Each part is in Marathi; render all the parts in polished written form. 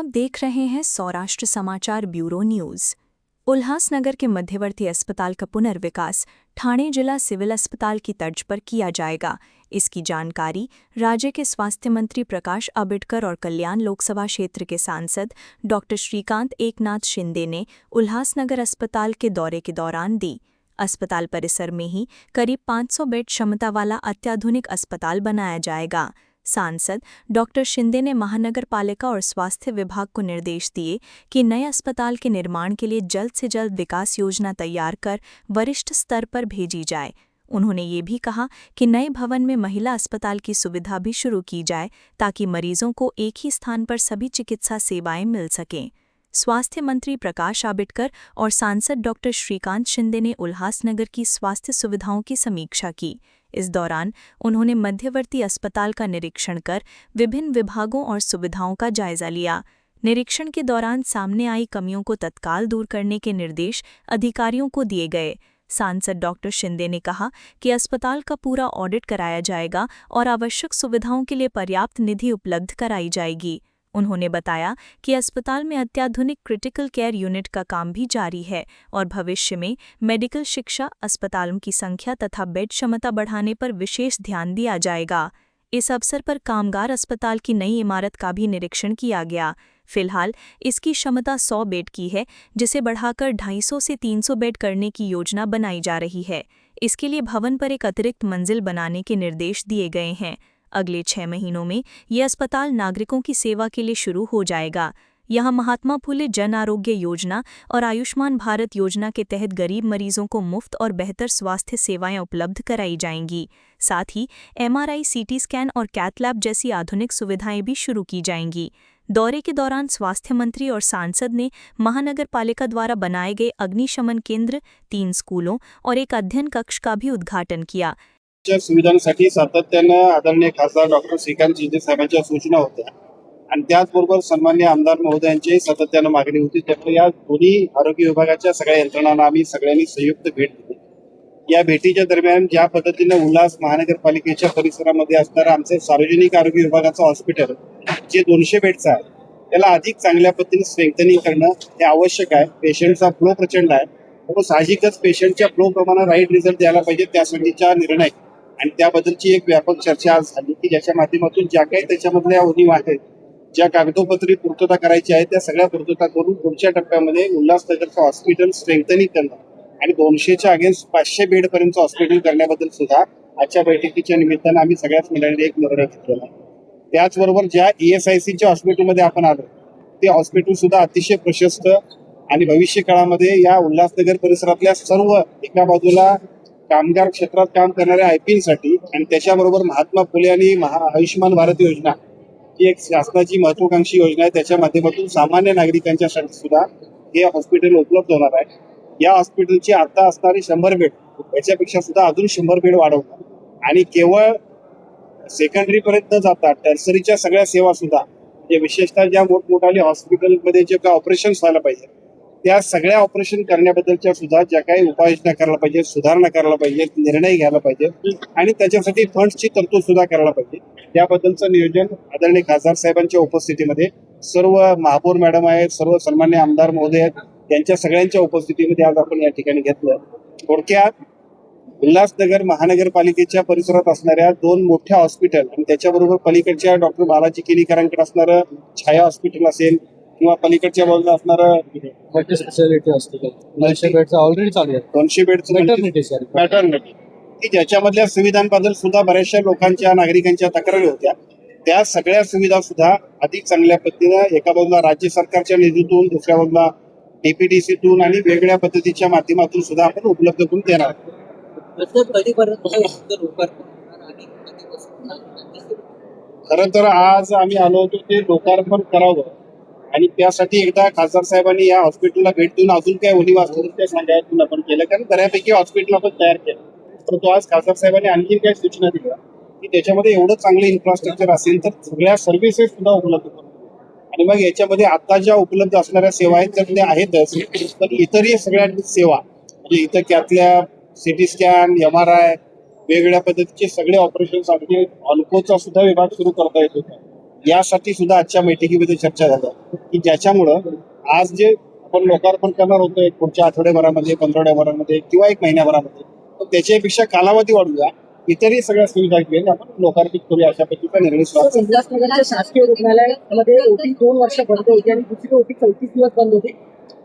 देख रहे हैं सौराष्ट्र समाचार ब्यूरो न्यूज। उल्हासनगर के मध्यवर्ती अस्पताल का पुनर्विकास ठाणे जिला सिविल अस्पताल की तर्ज पर किया जाएगा। इसकी जानकारी राज्य के स्वास्थ्य मंत्री प्रकाश आंबेडकर और कल्याण लोकसभा क्षेत्र के सांसद डॉक्टर श्रीकांत एकनाथ शिंदे ने उल्हासनगर अस्पताल के दौरे के दौरान दी। अस्पताल परिसर में ही करीब 500 बेड क्षमता वाला अत्याधुनिक अस्पताल बनाया जाएगा। सांसद डॉक्टर शिंदे ने महानगर पालिका और स्वास्थ्य विभाग को निर्देश दिए कि नए अस्पताल के निर्माण के लिए जल्द से जल्द विकास योजना तैयार कर वरिष्ठ स्तर पर भेजी जाए। उन्होंने ये भी कहा कि नए भवन में महिला अस्पताल की सुविधा भी शुरू की जाए ताकि मरीजों को एक ही स्थान पर सभी चिकित्सा सेवाएं मिल सकें। स्वास्थ्य मंत्री प्रकाश आंबेडकर और सांसद डॉक्टर श्रीकांत शिंदे ने उल्हासनगर की स्वास्थ्य सुविधाओं की समीक्षा की। इस दौरान उन्होंने मध्यवर्ती अस्पताल का निरीक्षण कर विभिन्न विभागों और सुविधाओं का जायजा लिया। निरीक्षण के दौरान सामने आई कमियों को तत्काल दूर करने के निर्देश अधिकारियों को दिए गए। सांसद डॉक्टर शिंदे ने कहा कि अस्पताल का पूरा ऑडिट कराया जाएगा और आवश्यक सुविधाओं के लिए पर्याप्त निधि उपलब्ध कराई जाएगी। उन्होंने बताया कि अस्पताल में अत्याधुनिक क्रिटिकल केयर यूनिट का काम भी जारी है और भविष्य में मेडिकल शिक्षा, अस्पतालों की संख्या तथा बेड क्षमता बढ़ाने पर विशेष ध्यान दिया जाएगा। इस अवसर पर कामगार अस्पताल की नई इमारत का भी निरीक्षण किया गया। फिलहाल इसकी क्षमता 100 बेड की है, जिसे बढ़ाकर 250 से 300 बेड करने की योजना बनाई जा रही है। इसके लिए भवन पर एक अतिरिक्त मंजिल बनाने के निर्देश दिए गए हैं। अगले 6 महीनों में यह अस्पताल नागरिकों की सेवा के लिए शुरू हो जाएगा। यहाँ महात्मा फुले जन आरोग्य योजना और आयुष्मान भारत योजना के तहत गरीब मरीजों को मुफ्त और बेहतर स्वास्थ्य सेवाएं उपलब्ध कराई जाएंगी। साथ ही MRI, CT स्कैन और कैथ लैब जैसी आधुनिक सुविधाएं भी शुरू की जाएंगी। दौरे के दौरान स्वास्थ्य मंत्री और सांसद ने महानगर पालिका द्वारा बनाए गए अग्निशमन केंद्र, 3 स्कूलों और एक अध्ययन कक्ष का भी उद्घाटन किया। सुविधांसाठी सातत्यानं आदरणीय खासदार डॉक्टर श्रीकांत शिंदे साहेबांच्या सूचना होत्या आणि त्याचबरोबर सन्माननीय आमदार महोदयांची सातत्यानं मागणी होती। त्यामुळे या दोन्ही आरोग्य विभागाच्या सगळ्या यंत्रणांना आम्ही सगळ्यांनी संयुक्त भेट दिली। या भेटीच्या दरम्यान ज्या पद्धतीने उल्हास महानगरपालिकेच्या परिसरामध्ये असणारं आमचं सार्वजनिक आरोग्य विभागाचं हॉस्पिटल जे 200 बेडचं आहे त्याला अधिक चांगल्या पद्धतीने स्ट्रेंथनिंग करणं हे आवश्यक आहे। पेशंटचा फ्लो प्रचंड आहे, पण साहजिकच पेशंटच्या फ्लो प्रमाणे राईट रिझल्ट द्यायला पाहिजे, त्यासाठीचा निर्णय आणि त्याबद्दलची एक व्यापक चर्चा आज झाली की ज्याच्या माध्यमातून ज्या काही त्याच्यामधल्या उणीवा आहेत, ज्या कागदोपत्री पूर्तता करायची आहे त्या सगळ्या पूर्तता करून पुढच्या टप्प्यामध्ये उल्हासनगरचं हॉस्पिटल स्ट्रेंथनिंग करणं आणि 200च्या अगेन्स्ट 500 बेड पर्यंत हॉस्पिटल करण्याबद्दल सुद्धा आजच्या बैठकीच्या निमित्तानं आम्ही सगळ्याच मंडळींनी एक निर्णय घेतलेला आहे। त्याचबरोबर ज्या ESICच्या हॉस्पिटलमध्ये आपण आलो ते हॉस्पिटल सुद्धा अतिशय प्रशस्त आणि भविष्य काळामध्ये या उल्हासनगर परिसरातल्या सर्व एका बाजूला कामगार क्षेत्रात काम करणाऱ्या IPLसाठी आणि त्याच्याबरोबर महात्मा फुले आणि आयुष्यमान भारत योजना ही एक शासनाची महत्वाकांक्षी योजना आहे, त्याच्या माध्यमातून सामान्य नागरिकांच्यासाठी सुद्धा हे हॉस्पिटल उपलब्ध होणार आहे। या हॉस्पिटलची आता असणारी 100 बेड याच्यापेक्षा सुद्धा अजून 100 बेड वाढवणार आणि केवळ सेकंडरी पर्यंत न जाता टर्सरीच्या सगळ्या सेवा सुद्धा विशेषतः ज्या मोठमोठाले हॉस्पिटलमध्ये जे काही ऑपरेशन्स व्हायला पाहिजे त्या सगळ्या ऑपरेशन करण्याबद्दलच्या सुद्धा ज्या काही उपाययोजना करायला पाहिजे, सुधारणा करायला पाहिजे, निर्णय घ्यायला पाहिजे आणि त्याच्यासाठी फंड्सची तरतूद सुद्धा करायला पाहिजे, त्याबद्दलचं नियोजन आदरणीय खासदार साहेबांच्या उपस्थितीमध्ये सर्व महापौर मॅडम आहेत, सर्व सन्मान्य आमदार महोदय आहेत, त्यांच्या सगळ्यांच्या उपस्थितीमध्ये आज आपण या ठिकाणी घेतलं। थोडक्यात उल्हासनगर महानगरपालिकेच्या परिसरात असणाऱ्या 2 मोठ्या हॉस्पिटल आणि त्याच्याबरोबर पलीकडच्या डॉक्टर बालाजी केलीकरांकडे असणारं छाया हॉस्पिटल असेल किंवा पलीकडच्या बाजूला असणारं मल्टी स्पेशालिटी हॉस्पिटल 200 बेडचं ऑलरेडी चालू आहे। 200 बेडचं मॅटर्निटी की ज्याच्यामधल्या सुविधांबद्दल सुद्धा बऱ्याचशा लोकांच्या नागरिकांच्या तक्रारी होत्या, त्या सगळ्या सुविधा सुद्धा अधिक चांगल्या पद्धतीनं एका बाजूला राज्य सरकारच्या निधीतून, दुसऱ्या बाजूला DPDCतून आणि वेगळ्या पद्धतीच्या माध्यमातून सुद्धा आपण उपलब्ध करून देणार। खरं तर आज आम्ही आलो होतो ते लोकार्पण करावं आणि त्यासाठी एकदा खासदार साहेबांनी या हॉस्पिटलला भेट देऊन अजून काय उणीवा असतील ते सांगायला आपण केलं, कारण बऱ्यापैकी हॉस्पिटल आपण तयार केलं। परंतु आज खासदार साहेबांनी आणखी काय सूचना दिल्या की त्याच्यामध्ये एवढं चांगलं इन्फ्रास्ट्रक्चर असेल तर सगळ्या सर्व्हिसेस सुद्धा उपलब्ध करू आणि मग याच्यामध्ये आता ज्या उपलब्ध असणाऱ्या सेवा आहेत तर त्या आहेतच, पण इतरही सगळ्या सेवा म्हणजे इथं त्यातल्या CT स्कॅन, MRI वेगवेगळ्या पद्धतीचे सगळे ऑपरेशन्स अगदी ऑन्कोचा सुद्धा विभाग सुरू करता येत होता यासाठी सुद्धा आजच्या बैठकीमध्ये चर्चा झाल्या की ज्याच्यामुळं आज जे आपण लोकार्पण करणार होतो एक पुढच्या आठवड्याभरामध्ये 15 किंवा 1 महिन्याभरामध्ये, तर त्याच्यापेक्षा कालावधी वाढूया, इतरही सगळ्या सुविधा घेऊन आपण लोकार्पित करूया अशा पद्धतीचा निर्णय सुरू उल्हासनगरच्या शासकीय रुग्णालयामध्ये ओटी 2 वर्ष बंद होती आणि दुसरी ओटी 34 दिवस बंद होती.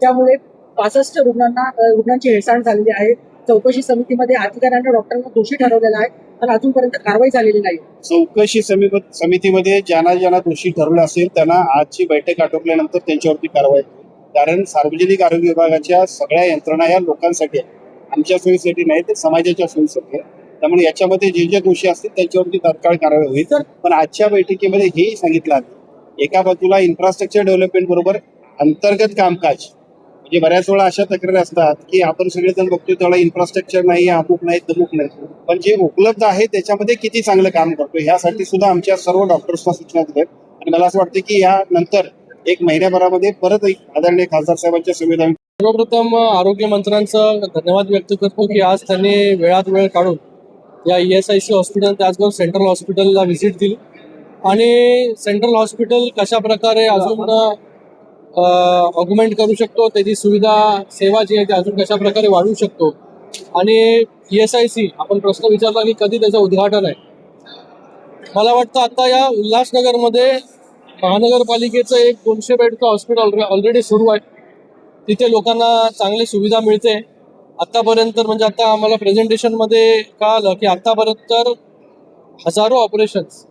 त्यामुळे 65 रुग्णांची हेळसांड झालेली आहे. चौकशी समितीमध्ये अधिकाऱ्यांना डॉक्टरांना दोषी ठरवलेला आहे, पण अजूनपर्यंत कारवाई झालेली नाही. चौकशी समितीमध्ये ज्यांना दोषी ठरवलं असेल त्यांना आजची बैठक आटोपल्यानंतर त्यांच्यावरती कारवाई होईल. कारण सार्वजनिक आरोग्य विभागाच्या सगळ्या यंत्रणा या लोकांसाठी आहे, आमच्या सोयीसाठी नाही तर समाजाच्या सोयीसाठी आहे. त्यामुळे याच्यामध्ये जे दोषी असतील त्यांच्यावरती तात्काळ कारवाई होईल. पण आजच्या बैठकीमध्ये हेही सांगितलं आहे, एका बाजूला इन्फ्रास्ट्रक्चर डेव्हलपमेंट बरोबर अंतर्गत कामकाज, म्हणजे बऱ्याच वेळा अशा तक्रारी असतात की आपण सगळेजण बघतोय तेवढा इन्फ्रास्ट्रक्चर नाही, अमुक नाही, तमुक नाही, पण जे उपलब्ध आहे त्याच्यामध्ये किती चांगलं काम करतोय यासाठी सुद्धा आमच्या सर्व डॉक्टर्सना सूचना दिल्या. आणि मला असं वाटतं की यानंतर 1 महिन्याभरामध्ये परत आदरणीय खासदार साहेबांच्या सुविधा. सर्वप्रथम आरोग्य मंत्र्यांचं धन्यवाद व्यक्त करतो की आज त्यांनी वेळात वेळ काढून या ESIC हॉस्पिटल त्याचबरोबर सेंट्रल हॉस्पिटलला व्हिजिट दिली आणि सेंट्रल हॉस्पिटल कशा प्रकारे अजून ऑग्युमेंट करू शकतो, त्याची सुविधा सेवा जी आहे ती अजून कशा प्रकारे वाढवू शकतो. आणि ESIC आपण प्रश्न विचारला की कधी त्याचं उद्घाटन आहे. मला वाटतं आता या उल्हासनगरमध्ये महानगरपालिकेचं एक 200 बेडचं हॉस्पिटल ऑलरेडी सुरू आहे. तिथे लोकांना चांगली सुविधा मिळते. आत्तापर्यंत म्हणजे आता आम्हाला प्रेझेंटेशनमध्ये कळालं की आत्तापर्यंत तर हजारो ऑपरेशन्स,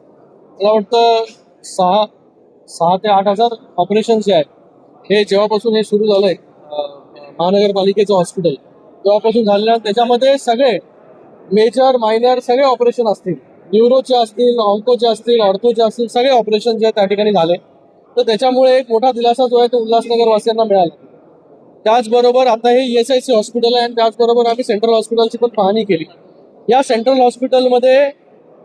मला वाटतं 6 ते 8 हजार ऑपरेशन्स जे आहेत हे जेव्हापासून हे सुरू झालं आहे महानगरपालिकेचं हॉस्पिटल तेव्हापासून झालेलं, त्याच्यामध्ये सगळे मेजर मायनर सगळे ऑपरेशन असतील, न्यूरोचे असतील, ऑन्कोचे असतील, ऑर्थोचे असतील, सगळे ऑपरेशन जे आहेत त्या ठिकाणी झाले. तर त्याच्यामुळे एक मोठा दिलासा जो आहे तो उल्हासनगर वासियांना मिळाला. त्याचबरोबर आता हे ESIC हॉस्पिटल आहे आणि त्याचबरोबर आम्ही सेंट्रल हॉस्पिटलची पण पाहणी केली. या सेंट्रल हॉस्पिटलमध्ये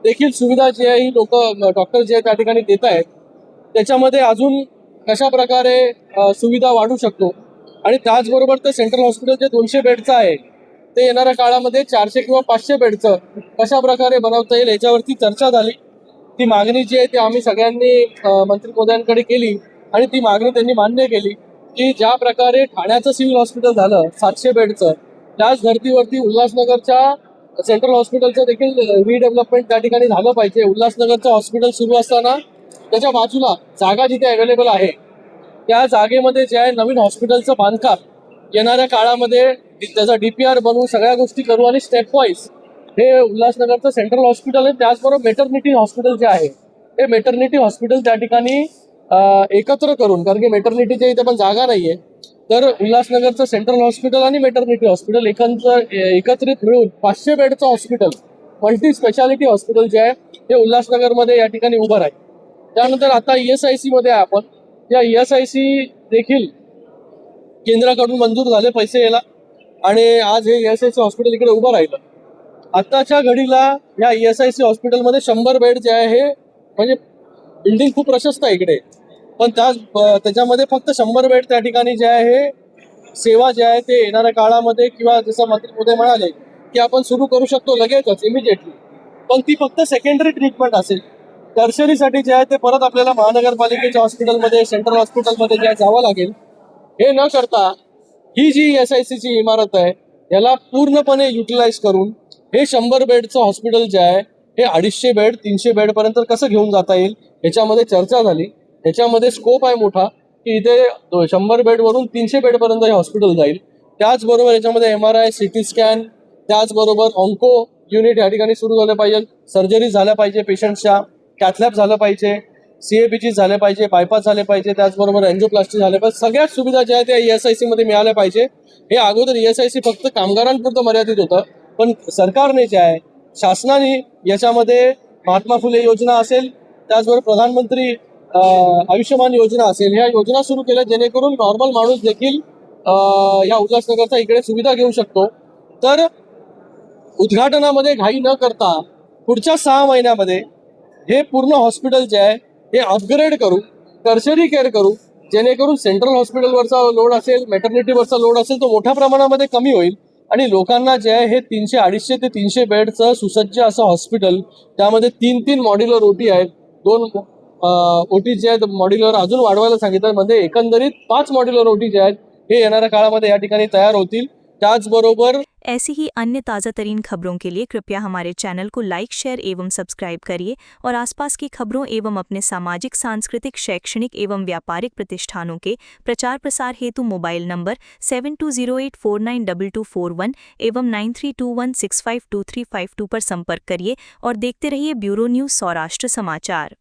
देखील सुविधा जी आहे ही लोक डॉक्टर जे त्या ठिकाणी देत आहेत त्याच्यामध्ये अजून कशा प्रकारे सुविधा वाढू शकतो. आणि त्याचबरोबर ते सेंट्रल हॉस्पिटल जे 200 बेडचं आहे ते येणाऱ्या काळामध्ये 400 किंवा 500 बेडचं कशा प्रकारे बनवता येईल याच्यावरती चर्चा झाली. ती मागणी जी आहे ती आम्ही सगळ्यांनी मंत्री महोदयांकडे केली आणि ती मागणी त्यांनी मान्य केली की ज्या प्रकारे ठाण्याचं सिव्हिल हॉस्पिटल झालं 700 बेडचं, त्याच धर्तीवरती उल्हासनगरच्या सेंट्रल हॉस्पिटलचं देखील रिडेव्हलपमेंट त्या ठिकाणी झालं पाहिजे. उल्हासनगरचं हॉस्पिटल सुरू असताना त्याच्या बाजूला जागा जिथे अवेलेबल आहे त्या जागेमध्ये जे आहे नवीन हॉस्पिटलचं बांधकाम येणाऱ्या काळामध्ये त्याचा DPR बनवून सगळ्या गोष्टी करू आणि स्टेप वाईज हे उल्हासनगरचं सेंट्रल हॉस्पिटल आहे. त्याचबरोबर मेटर्निटी हॉस्पिटल जे आहे हे मेटर्निटी हॉस्पिटल त्या ठिकाणी एकत्र करून, कारण की मेटर्निटीच्या इथे पण जागा नाहीये, तर उल्हासनगरचं सेंट्रल हॉस्पिटल आणि मेटर्निटी हॉस्पिटल एकत्रित मिळून 500 बेडचं हॉस्पिटल, मल्टी स्पेशालिटी हॉस्पिटल जे आहे हे उल्हासनगरमध्ये या ठिकाणी उभं आहे. त्यानंतर आता ESIC मध्ये आपण या ESIC देखील केंद्राकडून मंजूर झाले पैसे यायला आणि आज हे ESIC हॉस्पिटल इकडे उभं राहिलं. आत्ताच्या घडीला या ESIC हॉस्पिटलमध्ये 100 बेड जे आहे हे म्हणजे बिल्डिंग खूप प्रशस्त आहे इकडे, पण त्याच्यामध्ये फक्त 100 बेड त्या ठिकाणी जे आहे हे सेवा जे आहे ते येणाऱ्या काळामध्ये किंवा जसं मंत्री महोदय म्हणाले की आपण सुरू करू शकतो लगेचच इमिजिएटली, पण ती फक्त सेकंडरी ट्रीटमेंट असेल. टर्शरीसाठी जे आहे ते परत आपल्याला महानगरपालिकेच्या हॉस्पिटलमध्ये, सेंट्रल हॉस्पिटलमध्ये जे जावं लागेल. हे न करता ही जी ESICची इमारत आहे याला पूर्णपणे युटिलाइज करून हे 100 बेडचं हॉस्पिटल जे आहे हे 250 बेड 300 बेडपर्यंत कसं घेऊन जाता येईल याच्यामध्ये चर्चा झाली. याच्यामध्ये स्कोप आहे मोठा की इथे 100 बेडवरून 300 बेडपर्यंत हे हॉस्पिटल जाईल. त्याचबरोबर याच्यामध्ये MRI, CT स्कॅन, त्याचबरोबर ऑन्को युनिट या ठिकाणी सुरू झाले पाहिजे, सर्जरी झाल्या पाहिजे पेशंटच्या, कॅथलॅब झालं पाहिजे, CABG झाले पाहिजे, बायपास झाले पाहिजे, त्याचबरोबर एन्जिओप्लास्टी झाले पाहिजे. सगळ्याच सुविधा ज्या आहेत त्या ESIC मध्ये मिळाल्या पाहिजे. हे अगोदर ESIC फक्त कामगारांपुरतं मर्यादित होतं, पण सरकारने जे आहे शासनाने याच्यामध्ये महात्मा फुले योजना असेल, त्याचबरोबर प्रधानमंत्री आयुष्यमान योजना असेल, ह्या योजना सुरू केल्या जेणेकरून नॉर्मल माणूस देखील या उल्हासनगरचा इकडे सुविधा घेऊ शकतो. तर उद्घाटनामध्ये घाई न करता पुढच्या 6 महिन्यामध्ये हे पूर्ण हॉस्पिटल जे आहे हे अपग्रेड करू, टर्शरी केअर करू, जेणेकरून सेंट्रल हॉस्पिटलवरचा लोड असेल, मेटर्निटीवरचा लोड असेल तो मोठ्या प्रमाणामध्ये कमी होईल आणि लोकांना जे आहे हे 250 ते 300 बेडचं सुसज्ज असं हॉस्पिटल, त्यामध्ये 3 मॉड्युलर OT आहेत, 2 ओटी जे आहेत मॉड्युलर अजून वाढवायला सांगितलं. म्हणजे एकंदरीत 5 मॉड्युलर ओटी जे आहेत हे येणाऱ्या काळामध्ये या ठिकाणी तयार होतील. त्याचबरोबर ऐसी ही अन्य ताज़ा तरीन खबरों के लिए कृपया हमारे चैनल को लाइक, शेयर एवं सब्सक्राइब करिए और आसपास की खबरों एवं अपने सामाजिक, सांस्कृतिक, शैक्षणिक एवं व्यापारिक प्रतिष्ठानों के प्रचार प्रसार हेतु मोबाइल नंबर 7208492241 एवं 9321652352 पर संपर्क करिए और देखते रहिए ब्यूरो न्यूज़ सौराष्ट्र समाचार।